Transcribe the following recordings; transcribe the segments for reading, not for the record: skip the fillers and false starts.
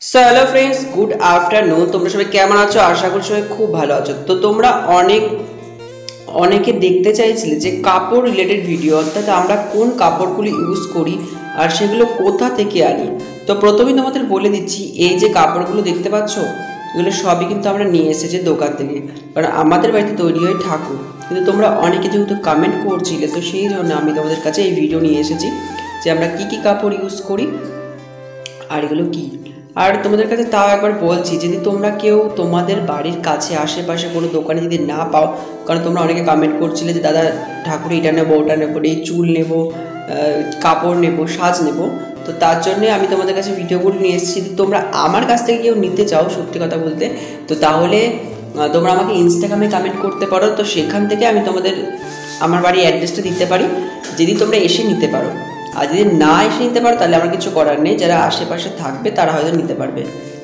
So hello friends, good afternoon. তোমরা সবাই কেমন আছো? আশা করি সবাই খুব ভালো আছো। তো তোমরা অনেকে দেখতে চাইছিলে যে কাপড় রিলেটেড ভিডিও, অর্থাৎ আমরা কোন কাপড়গুলো ইউজ করি আর সেগুলো কোথা থেকে আনি। তো প্রথমেই তোমাদের বলে দিচ্ছি, এই যে কাপড়গুলো দেখতে পাচ্ছ, এগুলো সবই কিন্তু আমরা নিয়ে এসেছি দোকান থেকে, কারণ আমাদের বাড়িতে তৈরি হয় ঠাকুর। কিন্তু তোমরা অনেকে যেহেতু কমেন্ট করছিলে, তো সেই জন্য আমি তোমাদের কাছে এই ভিডিও নিয়ে এসেছি যে আমরা কী কী কাপড় ইউজ করি আর এগুলো কী। আর তোমাদের কাছে তাও একবার বলছি, যদি তোমরা কেউ তোমাদের বাড়ির কাছে আশেপাশে কোনো দোকানে যদি না পাও, কারণ তোমরা অনেকে কমেন্ট করছিলে যে দাদা ঠাকুর এটা নেবো, ওটা নেবো, এই চুল নেবো, কাপড় নেবো, সাজ নেবো, তো তার জন্যে আমি তোমাদের কাছে ভিডিওগুলো নিয়ে এসেছি। যদি তোমরা আমার কাছ থেকে কেউ নিতে চাও, সত্যি কথা বলতে, তো তাহলে তোমরা আমাকে ইনস্টাগ্রামে কমেন্ট করতে পারো, তো সেখান থেকে আমি তোমাদের আমার বাড়ির অ্যাড্রেসটা দিতে পারি, যদি তোমরা এসে নিতে পারো। আর যদি না এসে নিতে পারো তাহলে আমার কিছু করার নেই, যারা আশেপাশে থাকবে তারা হয়তো নিতে পারবে,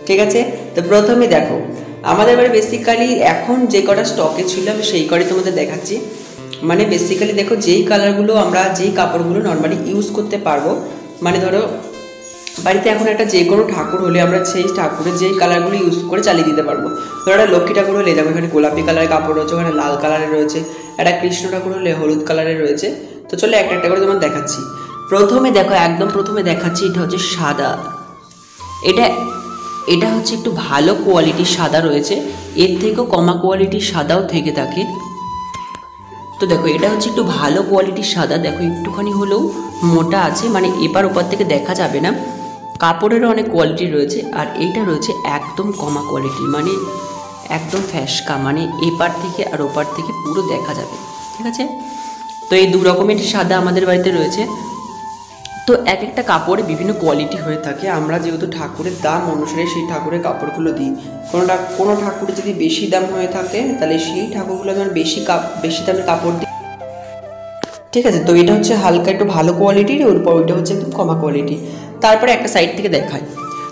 ঠিক আছে। তো প্রথমে দেখো, আমাদের বাড়ি বেসিক্যালি এখন যে কটা স্টকে ছিল আমি সেই কটাই তোমাদের দেখাচ্ছি। মানে বেসিক্যালি দেখো, যেই কালারগুলো আমরা, যেই কাপড়গুলো নর্মালি ইউজ করতে পারবো, মানে ধরো বাড়িতে এখন একটা যে কোনো ঠাকুর হলে আমরা সেই ঠাকুরের যেই কালারগুলো ইউজ করে চালিয়ে দিতে পারবো। ধরো একটা লক্ষ্মী ঠাকুর হলে দেখো এখানে গোলাপি কালারের কাপড় রয়েছে, ওখানে লাল কালারের রয়েছে, একটা কৃষ্ণ ঠাকুর হলে হলুদ কালারের রয়েছে। তো চলো একটা একটা করে তোমার দেখাচ্ছি। প্রথমে দেখো, একদম প্রথমে দেখাচ্ছি, এটা হচ্ছে সাদা। এটা হচ্ছে একটু ভালো কোয়ালিটির সাদা রয়েছে, এর থেকেও কমা কোয়ালিটির সাদাও থেকে থাকে। তো দেখো, এটা হচ্ছে একটু ভালো কোয়ালিটির সাদা, দেখো একটুখানি হলেও মোটা আছে, মানে এপার ওপার থেকে দেখা যাবে না, কাপড়েরও অনেক কোয়ালিটি রয়েছে। আর এইটা রয়েছে একদম কমা কোয়ালিটি, মানে একদম ফ্যাসকা, মানে এপার থেকে আর ওপার থেকে পুরো দেখা যাবে, ঠিক আছে। তো এই দু রকমের সাদা আমাদের বাড়িতে রয়েছে। তো এক একটা কাপড়ে বিভিন্ন কোয়ালিটি হয়ে থাকে, আমরা যেহেতু ঠাকুরের দাম অনুসারে সেই ঠাকুরের কাপড়গুলো দিই। কোনো ঠাকুরের যদি বেশি দাম হয়ে থাকে তাহলে সেই ঠাকুরগুলো আমরা বেশি দামের কাপড় দিই, ঠিক আছে। তো এটা হচ্ছে হালকা একটু ভালো কোয়ালিটির, ওর পর ওইটা হচ্ছে একদম কমা কোয়ালিটি। তারপরে একটা সাইড থেকে দেখায়,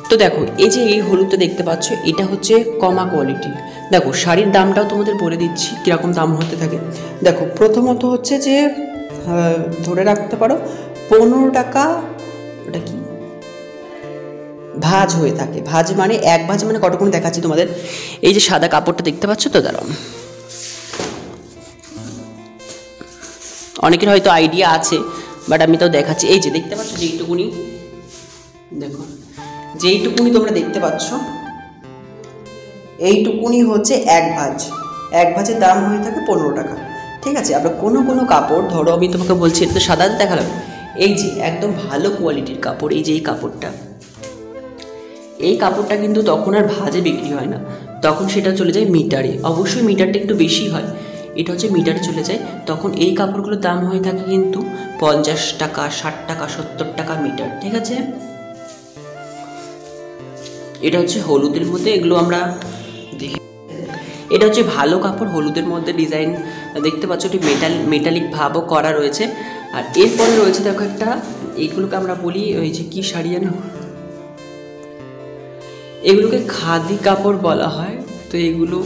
তো দেখো এই যে এই হলুদটা দেখতে পাচ্ছ, এটা হচ্ছে কমা কোয়ালিটি। দেখো শাড়ির দামটাও তোমাদের বলে দিচ্ছি কীরকম দাম হতে থাকে। দেখো প্রথমত হচ্ছে যে ধরে রাখতে পারো 15 টাকা, ওটা কি ভাঁজ হয়ে থাকে। ভাঁজ মানে এক ভাঁজ মানে কতক্ষণ দেখাচ্ছি তোমাদের। এই যে সাদা কাপড়টা দেখতে পাচ্ছ, তো দাঁড়াও, অনেকের হয়তো আইডিয়া আছে, বাট আমি তাও দেখাচ্ছি। এই যে দেখতে পাচ্ছ, যেইটুকুনি দেখো, যেইটুকুনি তোমরা দেখতে পাচ্ছ, এইটুকুনি হচ্ছে এক ভাঁজ। এক ভাঁজের দাম হয়ে থাকে 15 টাকা, ঠিক আছে। আবার কোনো কাপড়, ধরো আমি তোমাকে বলছি, এটা তো সাদা দেখালাম, এই যে একদম ভালো কোয়ালিটির কাপড়, এই যে এই কাপড়টা কিন্তু তখন আর ভাঁজে বিক্রি হয় না, তখন সেটা চলে যায় মিটারে। অবশ্যই মিটারটা একটু বেশি হয়, এটা হচ্ছে মিটারে চলে যায়। তখন এই কাপড়গুলোর দাম হয়ে থাকে কিন্তু 50 টাকা, 60 টাকা, 70 টাকা মিটার, ঠিক আছে। এটা হচ্ছে হলুদের মধ্যে, এগুলো আমরা দেখি, এটা হচ্ছে ভালো কাপড়, হলুদের মধ্যে ডিজাইন দেখতে পাচ্ছ, একটি মেটালিক ভাবও করা রয়েছে। আর এরপরে রয়েছে দেখো একটা, এইগুলোকে আমরা বলি ওই যে কি শাড়ি জানো, এগুলোকে খাদি কাপড় বলা হয়। তো এগুলো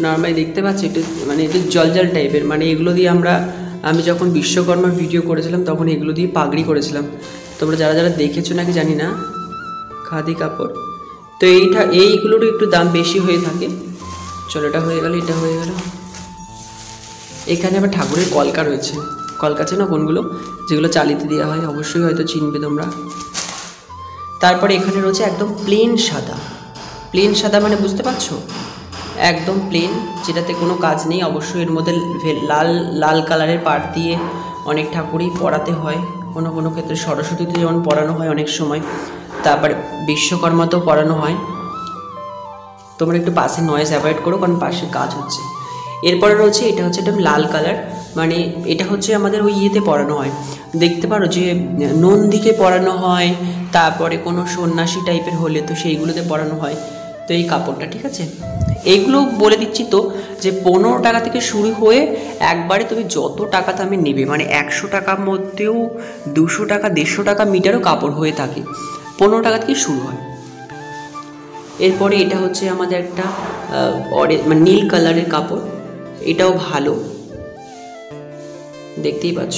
নর্মালি দেখতে পাচ্ছি একটু, মানে একটু জল টাইপের, মানে এগুলো দিয়ে আমি যখন বিশ্বকর্মার ভিডিও করেছিলাম তখন এগুলো দিয়ে পাগড়ি করেছিলাম। তোমরা যারা দেখেছো নাকি জানি না, খাদি কাপড়। তো এইগুলোরও একটু দাম বেশি হয়ে থাকে। চলো, এটা হয়ে গেল, এটা হয়ে গেল। এখানে আবার ঠাকুরের কলকা রয়েছে, কলকা আছে না কোনগুলো, যেগুলো চালিতে দেওয়া হয়, অবশ্যই হয়তো চিনবে তোমরা। তারপরে এখানে রয়েছে একদম প্লেন সাদা, মানে বুঝতে পারছো, একদম প্লেন, যেটাতে কোনো কাজ নেই। অবশ্যই এর মধ্যে লাল কালারের পাড় দিয়ে অনেক ঠাকুরই পরাতে হয়, কোনো ক্ষেত্রে সরস্বতীতে যেমন পরানো হয় অনেক সময়, তারপর বিশ্বকর্মাতেও পরানো হয়। তোমরা একটু পাশে নয়েজ অ্যাভয়েড করো, কারণ পাশে কাজ হচ্ছে। এরপরে রয়েছে, এটা হচ্ছে একদম লাল কালার, মানে এটা হচ্ছে আমাদের ওই ইয়েতে পরানো হয়, দেখতে পারো যে নন্দীকে পরানো হয়, তারপরে কোনো সন্ন্যাসী টাইপের হলে তো সেইগুলোতে পরানো হয়। তো এই কাপড়টা, ঠিক আছে, এইগুলো বলে দিচ্ছি তো, যে 15 টাকা থেকে শুরু হয়ে একবারে তুমি যত টাকা দামে নেবে, মানে 100 টাকার মধ্যেও 200 টাকা, 150 টাকা মিটারও কাপড় হয়ে থাকে, 15 টাকা থেকে শুরু হয়। এরপরে এটা হচ্ছে আমাদের একটা মানে নীল কালারের কাপড়, এটাও ভালো, দেখতেই পাচ্ছ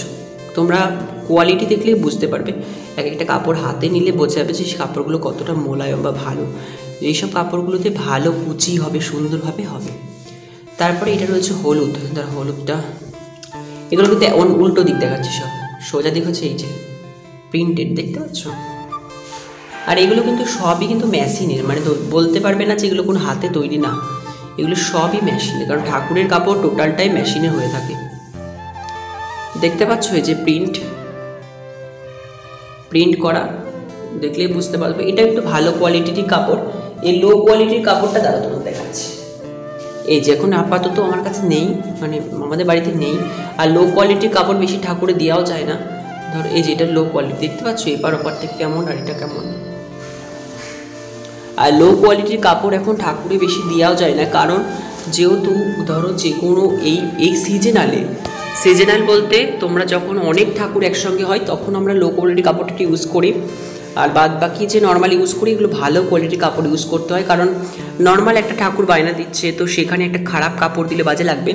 তোমরা, কোয়ালিটি দেখলেই বুঝতে পারবে। এক একটা কাপড় হাতে নিলে বোঝা যাবে যে সেই কাপড়গুলো কতটা মোলায়েম বা ভালো। এইসব কাপড়গুলোতে ভালো কুচি হবে, সুন্দরভাবে হবে। তারপরে এটা রয়েছে হলুদ। ধর হলুদটা, এগুলো কিন্তু উল্টো দিক দেখাচ্ছে, সব সোজা দিক হচ্ছে এই যে প্রিন্টেড, দেখতে পাচ্ছ। আর এগুলো কিন্তু সবই কিন্তু মেশিনের, মানে বলতে পারবে না যে এগুলো কোনো হাতে তৈরি না, এগুলো সবই মেশিনের, কারণ ঠাকুরের কাপড় টোটালটাই মেশিনে হয়ে থাকে। দেখতে পাচ্ছ এই যে প্রিন্ট করা, দেখলেই বুঝতে পারবে এটা একটু ভালো কোয়ালিটির কাপড়। এই লো কোয়ালিটির কাপড়টা দ্বারা তোমার দেখাচ্ছে, এই যে এখন আপাতত আমার কাছে নেই, মানে আমাদের বাড়িতে নেই। আর লো কোয়ালিটির কাপড় বেশি ঠাকুরে দেওয়াও যায় না। ধর এই যে এটা লো কোয়ালিটি, দেখতে পাচ্ছ এপার ওপার থেকে কেমন, আর এটা কেমন। আর লো কোয়ালিটির কাপড় এখন ঠাকুরে বেশি দেওয়াও যায় না, কারণ যেহেতু ধরো যে কোনো এই সিজনাল বলতে তোমরা যখন অনেক ঠাকুর একসঙ্গে হয় তখন আমরা লো কোয়ালিটির কাপড়টা ইউজ করি। আর বাদ বাকি যে নর্মাল ইউজ করি এগুলো ভালো কোয়ালিটির কাপড় ইউজ করতে হয়, কারণ নর্মাল একটা ঠাকুর বায়না দিচ্ছে, তো সেখানে একটা খারাপ কাপড় দিলে বাজে লাগবে।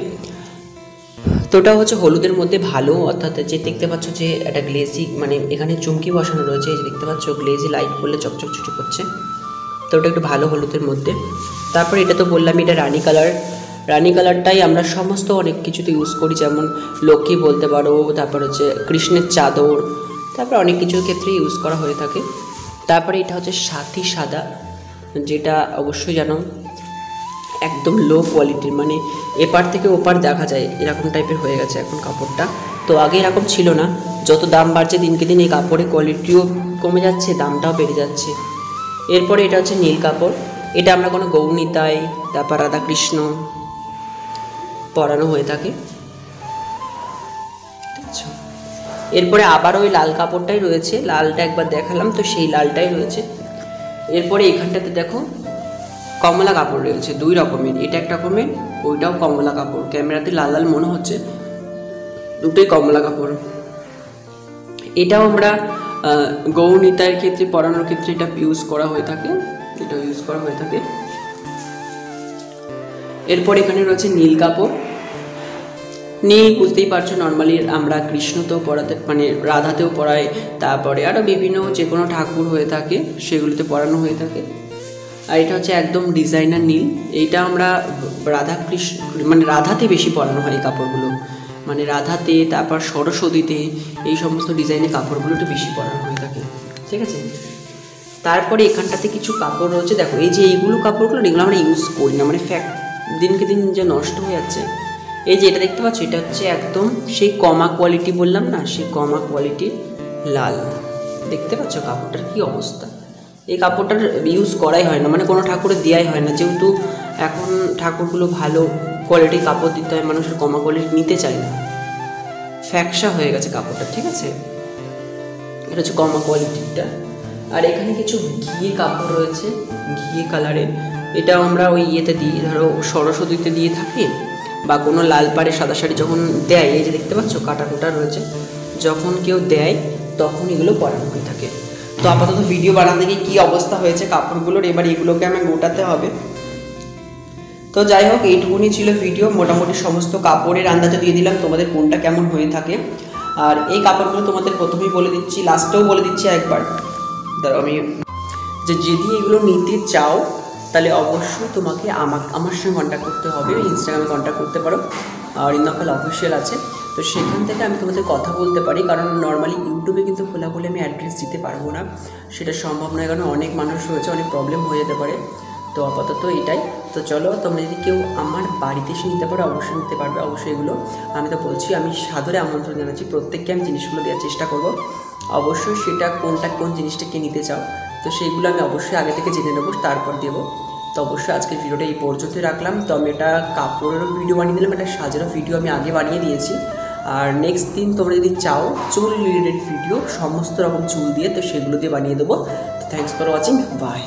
তো ওটা হচ্ছে হলুদের মধ্যে ভালো, অর্থাৎ যে দেখতে পাচ্ছ যে একটা গ্লেজি, মানে এখানে চুমকি বসানো রয়েছে, এই যে দেখতে পাচ্ছ গ্লেজি লাইট করলে চকচক ছুটু করছে, তো ওটা একটু ভালো হলুদের মধ্যে। তারপরে এটা তো বললাম এটা রানি কালারটাই আমরা সমস্ত অনেক কিছুতে ইউজ করি, যেমন লক্ষ্মী বলতে পারো, তারপর হচ্ছে কৃষ্ণের চাদর, তারপর অনেক কিছুর ক্ষেত্রে ইউজ করা হয়ে থাকে। তারপরে এটা হচ্ছে সাথী সাদা, যেটা অবশ্যই জানো একদম লো কোয়ালিটির, মানে এপার থেকে ওপার দেখা যায় এরকম টাইপের হয়ে গেছে এখন কাপড়টা। তো আগে এরকম ছিল না, যত দাম বাড়ছে দিনকে দিন এই কাপড়ের কোয়ালিটিও কমে যাচ্ছে, দামটাও বেড়ে যাচ্ছে। এরপরে এটা হচ্ছে নীল কাপড়, এটা আমরা কোনো গৌরনিতাই, তারপর রাধাকৃষ্ণ পরানো হয়ে থাকে। এরপরে আবার ওই লাল কাপড়টাই রয়েছে, লালটা একবার দেখালাম তো সেই লালটাই রয়েছে। এরপরে এখানটাতে দেখো কমলা কাপড় রয়েছে দুই রকমের, এটা একটা রকমের, ওইটাও কমলা কাপড়, ক্যামেরাতে লাল লাল মনে হচ্ছে, দুটোই কমলা কাপড়। এটাও আমরা গৌরনিতায়ের ক্ষেত্রে পরানোর ক্ষেত্রে এটা ইউজ করা হয়ে থাকে, এরপর এখানে রয়েছে নীল কাপড়। নীল বুঝতেই পারছো নর্মালি আমরা কৃষ্ণতেও পরাতে, মানে রাধাতেও পরাই, তারপরে আরও বিভিন্ন যে কোনো ঠাকুর হয়ে থাকে সেগুলোতে পরানো হয়ে থাকে। আর এটা হচ্ছে একদম ডিজাইনার নীল, এইটা আমরা রাধাকৃষ্ণ, মানে রাধাতে বেশি পরানো হয় এই কাপড়গুলো, মানে রাধাতে, তারপর সরস্বতীতে, এই সমস্ত ডিজাইনের কাপড়গুলো একটু বেশি পরানো হয়ে থাকে, ঠিক আছে। তারপরে এখানটাতে কিছু কাপড় রয়েছে, দেখো এই যে এইগুলো কাপড়গুলো এগুলো আমরা ইউজ করি না, মানে দিনকে দিন যে নষ্ট হয়ে যাচ্ছে। এই যে এটা দেখতে পাচ্ছ, এটা হচ্ছে একদম সেই কমা কোয়ালিটি বললাম না, সেই কমা কোয়ালিটির লাল, দেখতে পাচ্ছ কাপড়টার কি অবস্থা। এই কাপড়টার ইউজ করাই হয় না, মানে কোনো ঠাকুরে দেওয়াই হয় না, যেহেতু এখন ঠাকুরগুলো ভালো কোয়ালিটির কাপড় দিতে হয়, মানুষের কমা কোয়ালিটি নিতে চায় না, ফ্যাকসা হয়ে গেছে কাপড়টা, ঠিক আছে। এটা হচ্ছে কমা কোয়ালিটিটা। আর এখানে কিছু ঘিয়ে কাপড় রয়েছে, ঘিয়ে কালারের, এটাও আমরা ওই ইয়েতে দিই, ধরো সরস্বতীতে দিয়ে থাকি, বা কোনো লাল পাড়ে সাদা শাড়ি যখন দেয়, এই যে দেখতে পাচ্ছ কাটা কোটা রয়েছে, যখন কেউ দেয় তখন এগুলো পরানো হয়ে থাকে। তো আপাতত ভিডিও বানাতে গিয়ে কী অবস্থা হয়েছে কাপড়গুলোর, এবার এগুলোকে আমি গোটাতে হবে। তো যাই হোক, এইটুকুনি ছিল ভিডিও, মোটামুটি সমস্ত কাপড়ের আন্দাজে দিয়ে দিলাম তোমাদের কোনটা কেমন হয়ে থাকে। আর এই কাপড়গুলো তোমাদের প্রথমেই বলে দিচ্ছি, লাস্টেও বলে দিচ্ছি একবার, ধরো আমি যে যদি এগুলো নিতে চাও তাহলে অবশ্যই তোমাকে আমার সঙ্গে কন্ট্যাক্ট করতে হবে, ইনস্টাগ্রামে কন্ট্যাক্ট করতে পারো, আর ইন্নকাল অফিসিয়াল আছে, তো সেখান থেকে আমি তোমাদের কথা বলতে পারি, কারণ নর্মালি ইউটিউবে কিন্তু খোলাখুলি আমি অ্যাড্রেস দিতে পারবো না, সেটা সম্ভব নয়, কারণ অনেক মানুষ রয়েছে, অনেক প্রবলেম হয়ে যেতে পারে। তো আপাতত এটাই। তো চলো, তোমরা যদি কেউ আমার বাড়িতে এসে নিতে পারো অবশ্যই নিতে পারবে, অবশ্যই এগুলো আমি তো বলছি, আমি সাদরে আমন্ত্রণ জানাচ্ছি, প্রত্যেককে আমি জিনিসগুলো দেওয়ার চেষ্টা করব, অবশ্যই সেটা কোন জিনিসটা কে নিতে চাও, তো সেইগুলো আমি অবশ্যই আগে থেকে জেনে নেবো, তারপর দেবো। তো অবশ্যই আজকের ভিডিওটা এই পর্যন্তই রাখলাম। তো আমি এটা কাপড়েরও ভিডিও বানিয়ে দিলাম, একটা সাজারও ভিডিও আমি আগে বানিয়ে দিয়েছি, আর নেক্সট দিন তোমরা যদি চাও চুল রিলেটেড ভিডিও সমস্ত রকম চুল দিয়ে, তো সেগুলো দিয়ে বানিয়ে দেবো। Thanks for watching, by.